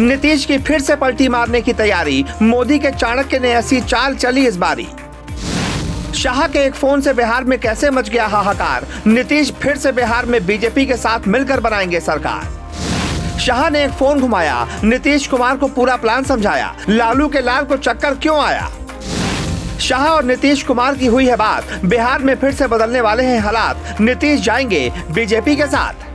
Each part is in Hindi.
नीतीश की फिर से पलटी मारने की तैयारी, मोदी के चाणक्य ने ऐसी चाल चली इस बारी। शाह के एक फोन से बिहार में कैसे मच गया हाहाकार, नीतीश फिर से बिहार में बीजेपी के साथ मिलकर बनाएंगे सरकार। शाह ने एक फोन घुमाया, नीतीश कुमार को पूरा प्लान समझाया, लालू के लाल को चक्कर क्यों आया। शाह और नीतीश कुमार की हुई है बात, बिहार में फिर से बदलने वाले हैं हालात, नीतीश जाएंगे बीजेपी के साथ।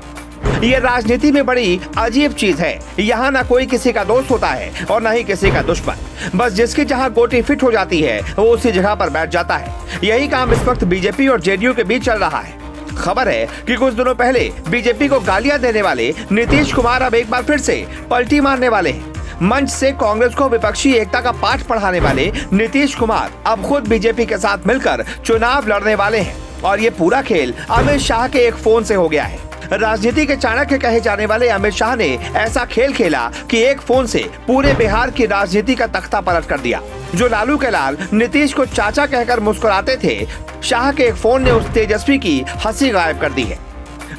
ये राजनीति में बड़ी अजीब चीज है, यहाँ ना कोई किसी का दोस्त होता है और न ही किसी का दुश्मन। बस जिसकी जहाँ गोटी फिट हो जाती है वो उसी जगह पर बैठ जाता है। यही काम इस वक्त बीजेपी और जेडीयू के बीच चल रहा है। खबर है कि कुछ दिनों पहले बीजेपी को गालियां देने वाले नीतीश कुमार अब एक बार फिर से पलटी मारने वाले हैं। मंच से कांग्रेस को विपक्षी एकता का पाठ पढ़ाने वाले नीतीश कुमार अब खुद बीजेपी के साथ मिलकर चुनाव लड़ने वाले हैं और ये पूरा खेल अमित शाह के एक फोन से हो गया है। राजनीति के चाणक्य कहे जाने वाले अमित शाह ने ऐसा खेल खेला कि एक फोन से पूरे बिहार की राजनीति का तख्ता पलट कर दिया। जो लालू के लाल नीतीश को चाचा कहकर मुस्कुराते थे, शाह के एक फोन ने उस तेजस्वी की हंसी गायब कर दी है।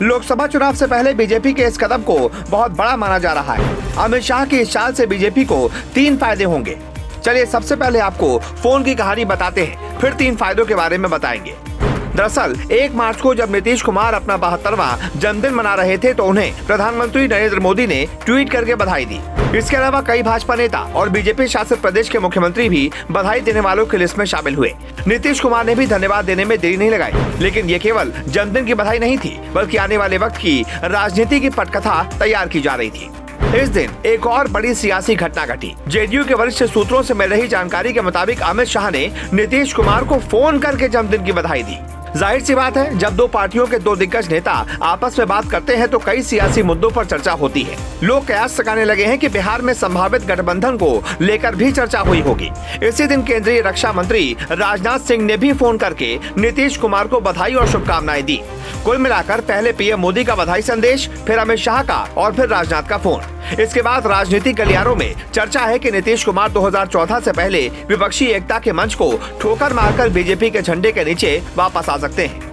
लोकसभा चुनाव से पहले बीजेपी के इस कदम को बहुत बड़ा माना जा रहा है। अमित शाह की इस चाल से बीजेपी को 3 फायदे होंगे। चलिए सबसे पहले आपको फोन की कहानी बताते हैं, फिर 3 फायदों के बारे में बताएंगे। दरअसल 1 मार्च को जब नीतीश कुमार अपना 72वां जन्मदिन मना रहे थे तो उन्हें प्रधानमंत्री नरेंद्र मोदी ने ट्वीट करके बधाई दी। इसके अलावा कई भाजपा नेता और बीजेपी शासित प्रदेश के मुख्यमंत्री भी बधाई देने वालों की लिस्ट में शामिल हुए। नीतीश कुमार ने भी धन्यवाद देने में देरी नहीं लगाई, लेकिन ये केवल जन्मदिन की बधाई नहीं थी, बल्कि आने वाले वक्त की राजनीति की पटकथा तैयार की जा रही थी। इस दिन एक और बड़ी सियासी घटना घटी। जेडीयू के वरिष्ठ सूत्रों से मिल रही जानकारी के मुताबिक अमित शाह ने नीतीश कुमार को फोन करके जन्मदिन की बधाई दी। जाहिर सी बात है, जब 2 पार्टियों के 2 दिग्गज नेता आपस में बात करते हैं तो कई सियासी मुद्दों पर चर्चा होती है। लोग कयास लगाने लगे हैं कि बिहार में संभावित गठबंधन को लेकर भी चर्चा हुई होगी। इसी दिन केंद्रीय रक्षा मंत्री राजनाथ सिंह ने भी फोन करके नीतीश कुमार को बधाई और शुभकामनाएं दी। कुल मिलाकर पहले पीएम मोदी का बधाई संदेश, फिर अमित शाह का और फिर राजनाथ का फोन। इसके बाद राजनीतिक गलियारों में चर्चा है कि नीतीश कुमार 2014 से पहले विपक्षी एकता के मंच को ठोकर मारकर बीजेपी के झंडे के नीचे वापस आ सकते हैं।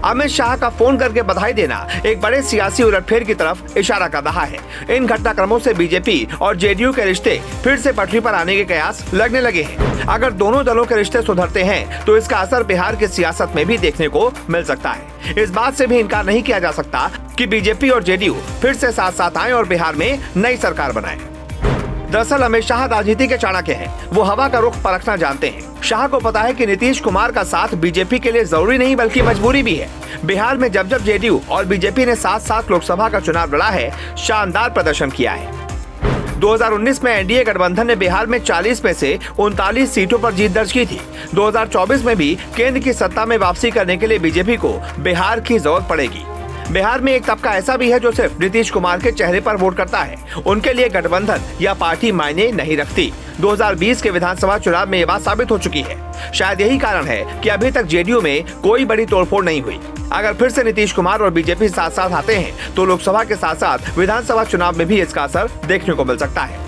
अमित शाह का फोन करके बधाई देना एक बड़े सियासी उलटफेर की तरफ इशारा कर रहा है। इन घटनाक्रमों से बीजेपी और जेडीयू के रिश्ते फिर से पटरी पर आने के कयास लगने लगे हैं। अगर दोनों दलों के रिश्ते सुधरते हैं तो इसका असर बिहार की सियासत में भी देखने को मिल सकता है। इस बात से भी इनकार नहीं किया जा सकता कि बीजेपी और जेडीयू फिर से साथ साथ आए और बिहार में नई सरकार बनाए। दरअसल अमित शाह राजनीति के चाणक्य हैं, वो हवा का रुख परखना जानते हैं। शाह को पता है कि नीतीश कुमार का साथ बीजेपी के लिए जरूरी नहीं बल्कि मजबूरी भी है। बिहार में जब जब जेडीयू और बीजेपी ने साथ साथ लोकसभा का चुनाव लड़ा है, शानदार प्रदर्शन किया है। 2019 में एनडीए गठबंधन ने बिहार में 40 में से 39 सीटों पर जीत दर्ज की थी। 2024 में भी केंद्र की सत्ता में वापसी करने के लिए बीजेपी को बिहार की जरूरत पड़ेगी। बिहार में एक तबका ऐसा भी है जो सिर्फ नीतीश कुमार के चेहरे पर वोट करता है। उनके लिए गठबंधन या पार्टी मायने नहीं रखती। 2020 के विधानसभा चुनाव में ये बात साबित हो चुकी है। शायद यही कारण है कि अभी तक जेडीयू में कोई बड़ी तोड़फोड़ नहीं हुई। अगर फिर से नीतीश कुमार और बीजेपी साथ साथ आते हैं तो लोकसभा के साथ साथ विधानसभा चुनाव में भी इसका असर देखने को मिल सकता है।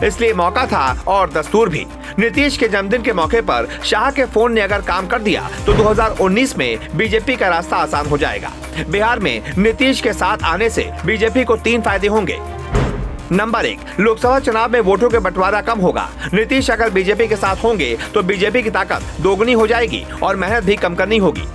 इसलिए मौका था और दस्तूर भी। नीतीश के जन्मदिन के मौके पर शाह के फोन ने अगर काम कर दिया तो 2019 में बीजेपी का रास्ता आसान हो जाएगा। बिहार में नीतीश के साथ आने से बीजेपी को 3 फायदे होंगे। नंबर 1, लोकसभा चुनाव में वोटों के बंटवारा कम होगा। नीतीश अगर बीजेपी के साथ होंगे तो बीजेपी की ताकत दोगुनी हो जाएगी और मेहनत भी कम करनी होगी।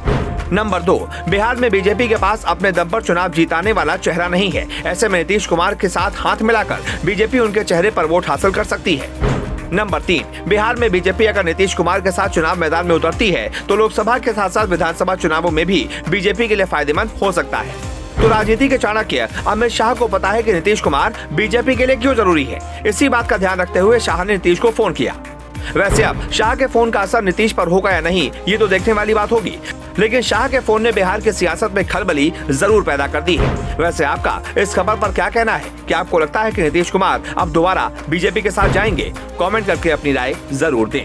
नंबर 2, बिहार में बीजेपी के पास अपने दम पर चुनाव जीताने वाला चेहरा नहीं है। ऐसे में नीतीश कुमार के साथ हाथ मिलाकर बीजेपी उनके चेहरे पर वोट हासिल कर सकती है। नंबर 3, बिहार में बीजेपी अगर नीतीश कुमार के साथ चुनाव मैदान में उतरती है तो लोकसभा के साथ साथ विधानसभा चुनावों में भी बीजेपी के लिए फायदेमंद हो सकता है। तो राजनीति के चाणक्य अमित शाह को पता है कि नीतीश कुमार बीजेपी के लिए क्यों जरूरी है। इसी बात का ध्यान रखते हुए शाह ने नीतीश को फोन किया। वैसे अब शाह के फोन का असर नीतीश पर होगा या नहीं, ये तो देखने वाली बात होगी, लेकिन शाह के फोन ने बिहार की सियासत में खलबली जरूर पैदा कर दी है। वैसे आपका इस खबर पर क्या कहना है? क्या आपको लगता है कि नीतीश कुमार अब दोबारा बीजेपी के साथ जाएंगे? कमेंट करके अपनी राय जरूर दें।